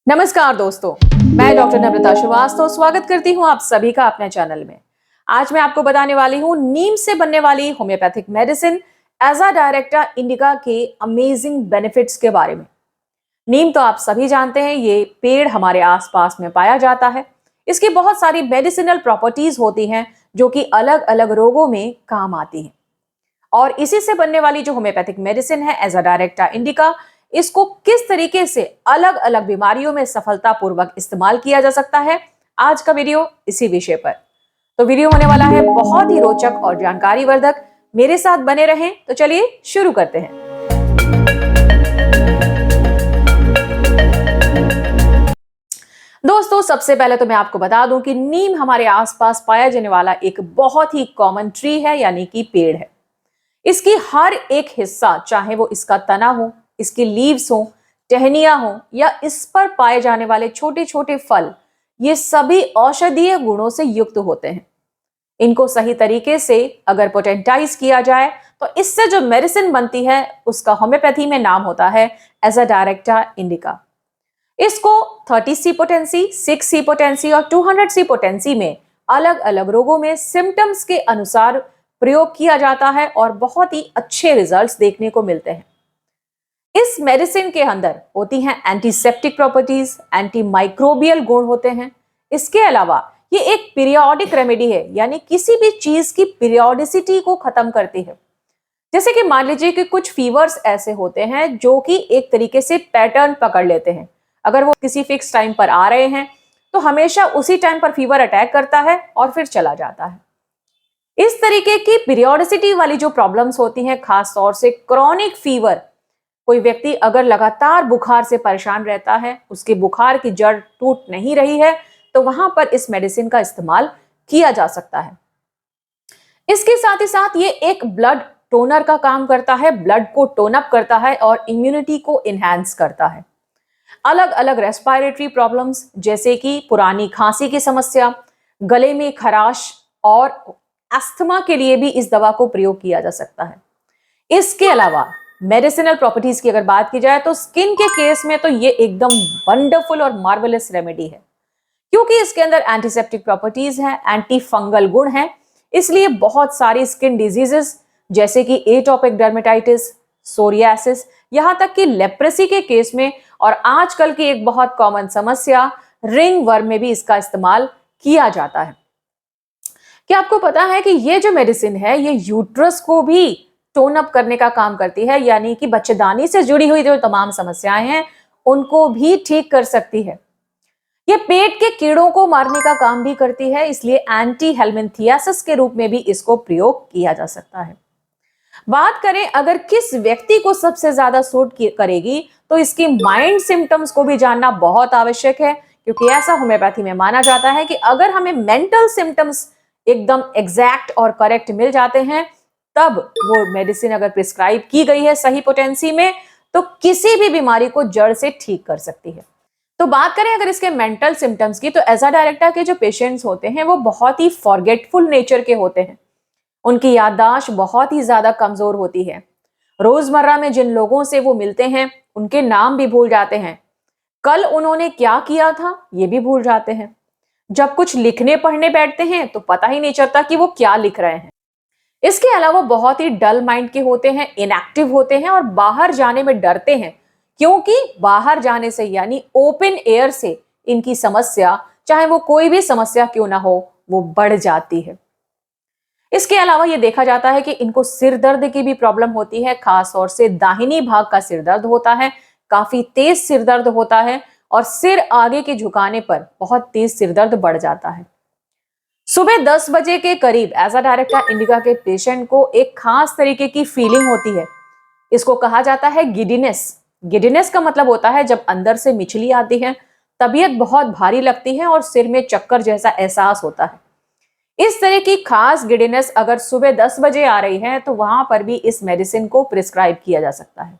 नमस्कार दोस्तों, मैं डॉक्टर नम्रता श्रीवास्तव स्वागत करती हूं आप सभी का अपने चैनल में। आज मैं आपको बताने वाली हूं नीम से बनने वाली होम्योपैथिक मेडिसिन एज़ाडायरेक्टा इंडिका के अमेजिंग बेनिफिट्स के बारे में। नीम तो आप सभी जानते हैं, ये पेड़ हमारे आसपास में पाया जाता है। इसकी बहुत सारी मेडिसिनल प्रॉपर्टीज होती हैं जो कि अलग अलग रोगों में काम आती हैं। और इसी से बनने वाली जो होम्योपैथिक मेडिसिन है एज़ाडायरेक्टा इंडिका, इसको किस तरीके से अलग अलग बीमारियों में सफलतापूर्वक इस्तेमाल किया जा सकता है, आज का वीडियो इसी विषय पर। तो वीडियो होने वाला है बहुत ही रोचक और जानकारी वर्धक। मेरे साथ बने रहें। तो चलिए शुरू करते हैं। दोस्तों, सबसे पहले तो मैं आपको बता दूं कि नीम हमारे आसपास पाया जाने वाला एक बहुत ही कॉमन ट्री है, यानी कि पेड़ है। इसकी हर एक हिस्सा, चाहे वो इसका तना हो, इसकी लीव्स हो, टहनियां हो या इस पर पाए जाने वाले छोटे छोटे फल, ये सभी औषधीय गुणों से युक्त होते हैं। इनको सही तरीके से अगर पोटेंटाइज किया जाए तो इससे जो मेडिसिन बनती है उसका होम्योपैथी में नाम होता है एज़ाडायरेक्टा इंडिका। इसको 30 सी पोटेंसी, 6 सी पोटेंसी और 200 सी पोटेंसी में अलग अलग रोगों में सिम्टम्स के अनुसार प्रयोग किया जाता है और बहुत ही अच्छे रिजल्ट्स देखने को मिलते हैं। इस मेडिसिन के अंदर होती हैं एंटीसेप्टिक प्रॉपर्टीज, एंटी माइक्रोबियल गुण होते हैं। इसके अलावा ये एक पीरियोडिक रेमेडी है, यानी किसी भी चीज की पीरियोडिसिटी को खत्म करती है। जैसे कि मान लीजिए कि कुछ फीवर्स ऐसे होते हैं जो कि एक तरीके से पैटर्न पकड़ लेते हैं। अगर वो किसी फिक्स टाइम पर आ रहे हैं तो हमेशा उसी टाइम पर फीवर अटैक करता है और फिर चला जाता है। इस तरीके की पीरियोडिसिटी वाली जो प्रॉब्लम्स होती हैं, खास तौर से क्रॉनिक फीवर, कोई व्यक्ति अगर लगातार बुखार से परेशान रहता है, उसके बुखार की जड़ टूट नहीं रही है, तो वहां पर इस मेडिसिन का इस्तेमाल किया जा सकता है। इसके साथ ही साथ ये एक ब्लड टोनर का काम करता है, ब्लड को टोन अप करता है और इम्यूनिटी को इनहैंस करता है। अलग अलग रेस्पिरेटरी प्रॉब्लम्स जैसे कि पुरानी खांसी की समस्या, गले में खराश और अस्थमा के लिए भी इस दवा को प्रयोग किया जा सकता है। इसके अलावा मेडिसिनल प्रॉपर्टीज की अगर बात की जाए तो स्किन के केस में तो ये एकदम वंडरफुल और मार्वेलस रेमेडी है, क्योंकि इसके अंदर एंटीसेप्टिक प्रॉपर्टीज हैं, एंटी फंगल गुण हैं। इसलिए बहुत सारी स्किन डिजीजेस जैसे कि एटोपिक डर्मेटाइटिस, सोरियासिस, यहां तक कि लेप्रेसी के केस में, और आजकल की एक बहुत कॉमन समस्या रिंग वर्म में भी इसका इस्तेमाल किया जाता है। क्या आपको पता है कि ये जो मेडिसिन है ये यूट्रस को भी टोन अप करने का काम करती है, यानी कि बच्चेदानी से जुड़ी हुई जो तमाम समस्याएं हैं उनको भी ठीक कर सकती है। ये पेट के कीड़ों को मारने का काम भी करती है, इसलिए एंटी हेलमिंथियासिस के रूप में भी इसको प्रयोग किया जा सकता है। बात करें अगर किस व्यक्ति को सबसे ज्यादा सूट करेगी, तो इसकी माइंड सिम्टम्स को भी जानना बहुत आवश्यक है, क्योंकि ऐसा होम्योपैथी में माना जाता है कि अगर हमें मेंटल सिम्टम्स एकदम एग्जैक्ट और करेक्ट मिल जाते हैं, तब वो मेडिसिन अगर प्रिस्क्राइब की गई है सही पोटेंसी में, तो किसी भी बीमारी को जड़ से ठीक कर सकती है। तो बात करें अगर इसके मेंटल सिम्टम्स की, तो एज़ाडायरेक्टा के जो पेशेंट्स होते हैं वो बहुत ही फॉरगेटफुल नेचर के होते हैं। उनकी याददाश्त बहुत ही ज्यादा कमजोर होती है। रोजमर्रा में जिन लोगों से वो मिलते हैं उनके नाम भी भूल जाते हैं, कल उन्होंने क्या किया था ये भी भूल जाते हैं। जब कुछ लिखने पढ़ने बैठते हैं तो पता ही नहीं चलता कि वो क्या लिख रहे हैं। इसके अलावा बहुत ही डल माइंड के होते हैं, इनएक्टिव होते हैं और बाहर जाने में डरते हैं, क्योंकि बाहर जाने से यानी ओपन एयर से इनकी समस्या, चाहे वो कोई भी समस्या क्यों ना हो, वो बढ़ जाती है। इसके अलावा ये देखा जाता है कि इनको सिर दर्द की भी प्रॉब्लम होती है, खास तौर से दाहिनी भाग का सिर दर्द होता है, काफी तेज सिर दर्द होता है और सिर आगे के झुकाने पर बहुत तेज सिर दर्द बढ़ जाता है। सुबह 10 बजे के करीब एज़ाडायरेक्टा इंडिका के पेशेंट को एक खास तरीके की फीलिंग होती है। इसको कहा जाता है गिडीनेस। गिडीनेस का मतलब होता है जब अंदर से मिचली आती है, तबीयत बहुत भारी लगती है और सिर में चक्कर जैसा एहसास होता है। इस तरह की खास गिडीनेस अगर सुबह 10 बजे आ रही है तो वहां पर भी इस मेडिसिन को प्रिस्क्राइब किया जा सकता है।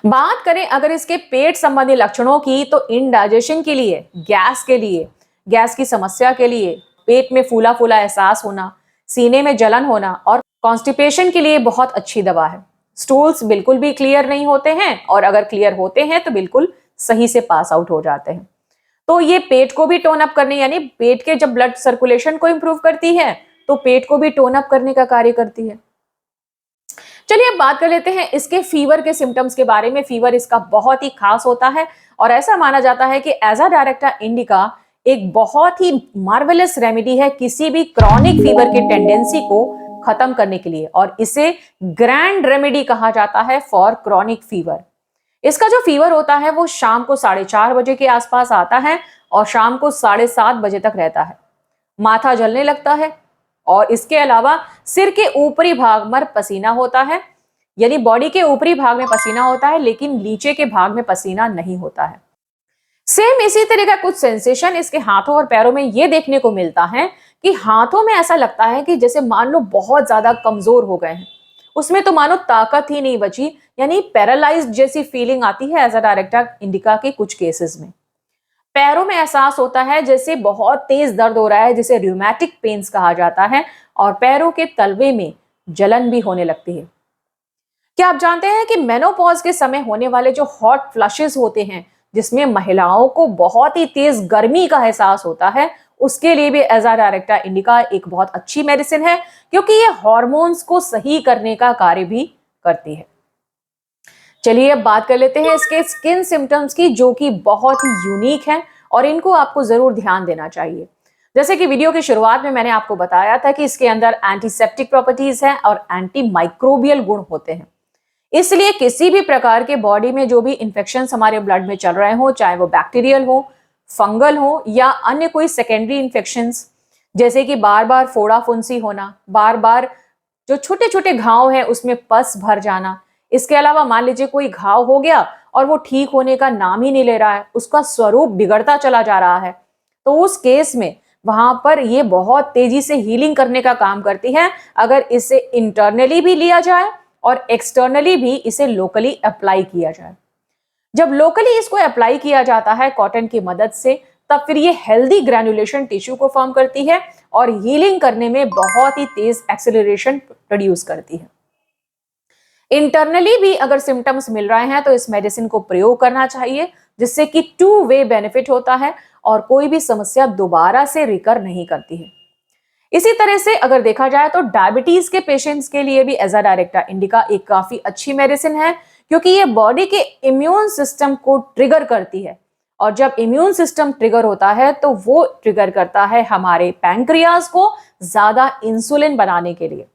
बात करें अगर इसके पेट संबंधी लक्षणों की, तो इनडाइजेशन के लिए, गैस के लिए, गैस की समस्या के लिए, पेट में फूला फूला एहसास होना, सीने में जलन होना और कॉन्स्टिपेशन के लिए बहुत अच्छी दवा है। स्टूल्स बिल्कुल भी क्लियर नहीं होते हैं और अगर क्लियर होते हैं तो बिल्कुल सही से पास आउट हो जाते हैं। तो ये पेट को भी टोन अप करने, यानी पेट के जब ब्लड सर्कुलेशन को इंप्रूव करती है तो पेट को भी टोन अप करने का कार्य करती है। चलिए अब बात कर लेते हैं इसके फीवर के सिम्टम्स के बारे में। फीवर इसका बहुत ही खास होता है और ऐसा माना जाता है कि एज़ाडायरेक्टा इंडिका एक बहुत ही मार्वेलस रेमेडी है किसी भी क्रॉनिक फीवर की टेंडेंसी को खत्म करने के लिए, और इसे ग्रैंड रेमेडी कहा जाता है फॉर क्रॉनिक फीवर। इसका जो फीवर होता है वो शाम को 4:30 बजे के आसपास आता है और शाम को 7:30 बजे तक रहता है। माथा जलने लगता है और इसके अलावा सिर के ऊपरी भाग में पसीना होता है, यानी बॉडी के ऊपरी भाग में पसीना होता है लेकिन नीचे के भाग में पसीना नहीं होता है। सेम इसी तरह का कुछ सेंसेशन इसके हाथों और पैरों में ये देखने को मिलता है कि हाथों में ऐसा लगता है कि जैसे मान लो बहुत ज्यादा कमजोर हो गए हैं, उसमें तो मानो ताकत ही नहीं बची, यानी पैरालाइज्ड जैसी फीलिंग आती है एज़ाडायरेक्टा इंडिका के कुछ केसेस में। पैरों में एहसास होता है जैसे बहुत तेज दर्द हो रहा है, जिसे रूमेटिक पेन्स कहा जाता है, और पैरों के तलवे में जलन भी होने लगती है। क्या आप जानते हैं कि मेनोपॉज के समय होने वाले जो हॉट फ्लशेस होते हैं, जिसमें महिलाओं को बहुत ही तेज गर्मी का एहसास होता है, उसके लिए भी एज़ाडायरेक्टा इंडिका एक बहुत अच्छी मेडिसिन है, क्योंकि ये हार्मोन्स को सही करने का कार्य भी करती है। चलिए अब बात कर लेते हैं इसके स्किन सिम्टम्स की, जो कि बहुत ही यूनिक है और इनको आपको जरूर ध्यान देना चाहिए। जैसे कि वीडियो की शुरुआत में मैंने आपको बताया था कि इसके अंदर एंटीसेप्टिक प्रॉपर्टीज हैं और एंटी माइक्रोबियल गुण होते हैं, इसलिए किसी भी प्रकार के बॉडी में जो भी इंफेक्शंस हमारे ब्लड में चल रहे हो, चाहे वो बैक्टीरियल हो, फंगल हो या अन्य कोई सेकेंडरी इंफेक्शंस, जैसे कि बार बार फोड़ा फुंसी होना, बार बार जो छोटे छोटे घाव है उसमें पस भर जाना, इसके अलावा मान लीजिए कोई घाव हो गया और वो ठीक होने का नाम ही नहीं ले रहा है, उसका स्वरूप बिगड़ता चला जा रहा है, तो उस केस में वहां पर ये बहुत तेजी से हीलिंग करने का काम करती है अगर इसे इंटरनली भी लिया जाए और एक्सटर्नली भी इसे लोकली अप्लाई किया जाए। जब लोकली इसको अप्लाई किया जाता है कॉटन की मदद से, तब फिर ये हेल्दी ग्रैन्युलेशन टिश्यू को फॉर्म करती है और हीलिंग करने में बहुत ही तेज एक्सेलरेशन प्रोड्यूस करती है। इंटरनली भी अगर सिम्टम्स मिल रहे हैं तो इस मेडिसिन को प्रयोग करना चाहिए, जिससे कि 2 वे बेनिफिट होता है और कोई भी समस्या दोबारा से रिकर नहीं करती है। इसी तरह से अगर देखा जाए तो डायबिटीज के पेशेंट्स के लिए भी एज़ाडायरेक्टा इंडिका एक काफी अच्छी मेडिसिन है, क्योंकि ये बॉडी के इम्यून सिस्टम को ट्रिगर करती है, और जब इम्यून सिस्टम ट्रिगर होता है तो वो ट्रिगर करता है हमारे पैंक्रियाज को ज्यादा इंसुलिन बनाने के लिए।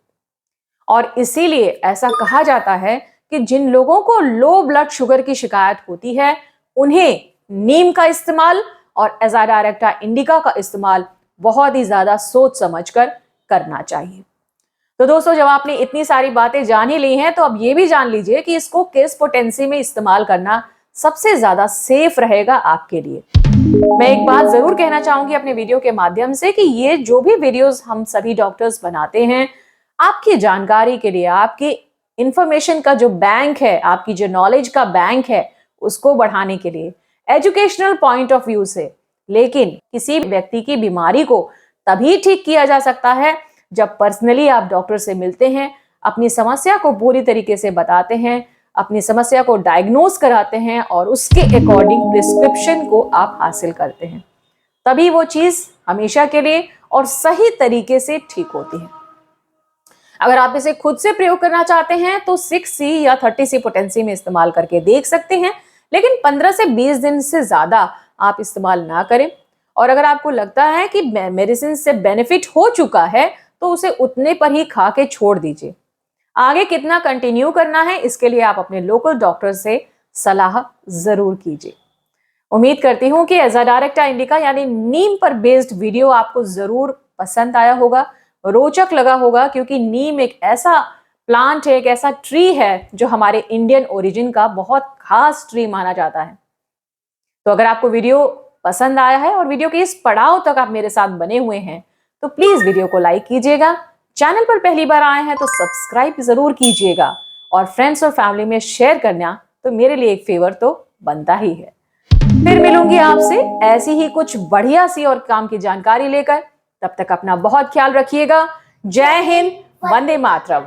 और इसीलिए ऐसा कहा जाता है कि जिन लोगों को लो ब्लड शुगर की शिकायत होती है, उन्हें नीम का इस्तेमाल और एज़ाडायरेक्टा इंडिका का इस्तेमाल बहुत ही ज्यादा सोच समझकर करना चाहिए। तो दोस्तों, जब आपने इतनी सारी बातें जान ही ली हैं, तो अब ये भी जान लीजिए कि इसको किस पोटेंसी में इस्तेमाल करना सबसे ज्यादा सेफ रहेगा आपके लिए। मैं एक बात जरूर कहना चाहूंगी अपने वीडियो के माध्यम से कि ये जो भी वीडियोस हम सभी डॉक्टर्स बनाते हैं, आपकी जानकारी के लिए, आपकी इंफॉर्मेशन का जो बैंक है, आपकी जो नॉलेज का बैंक है, उसको बढ़ाने के लिए, एजुकेशनल पॉइंट ऑफ व्यू से। लेकिन किसी व्यक्ति की बीमारी को तभी ठीक किया जा सकता है जब पर्सनली आप डॉक्टर से मिलते हैं, अपनी समस्या को पूरी तरीके से बताते हैं, अपनी समस्या को डायग्नोज कराते हैं और उसके अकॉर्डिंग प्रिस्क्रिप्शन को आप हासिल करते हैं। तभी वो चीज हमेशा के लिए और सही तरीके से ठीक होती है। अगर आप इसे खुद से प्रयोग करना चाहते हैं तो 6C या 30C पोटेंसी में इस्तेमाल करके देख सकते हैं, लेकिन 15 से 20 दिन से ज्यादा आप इस्तेमाल ना करें। और अगर आपको लगता है कि मेडिसिन से बेनिफिट हो चुका है तो उसे उतने पर ही खा के छोड़ दीजिए। आगे कितना कंटिन्यू करना है, इसके लिए आप अपने लोकल डॉक्टर से सलाह जरूर कीजिए। उम्मीद करती हूं कि एज़ाडायरेक्टा इंडिका यानी नीम पर बेस्ड वीडियो आपको जरूर पसंद आया होगा, रोचक लगा होगा, क्योंकि नीम एक ऐसा प्लांट है, एक ऐसा ट्री है जो हमारे इंडियन ओरिजिन का बहुत खास ट्री माना जाता है। तो अगर आपको वीडियो पसंद आया है और वीडियो के इस पड़ाव तक आप मेरे साथ बने हुए हैं, तो प्लीज वीडियो को लाइक कीजिएगा। चैनल पर पहली बार आए हैं तो सब्सक्राइब जरूर कीजिएगा, और फ्रेंड्स और फैमिली में शेयर करना तो मेरे लिए एक फेवर तो बनता ही है। फिर मिलूंगी आपसे ऐसी ही कुछ बढ़िया सी और काम की जानकारी लेकर। तब तक अपना बहुत ख्याल रखिएगा। जय हिंद, वंदे मातरम।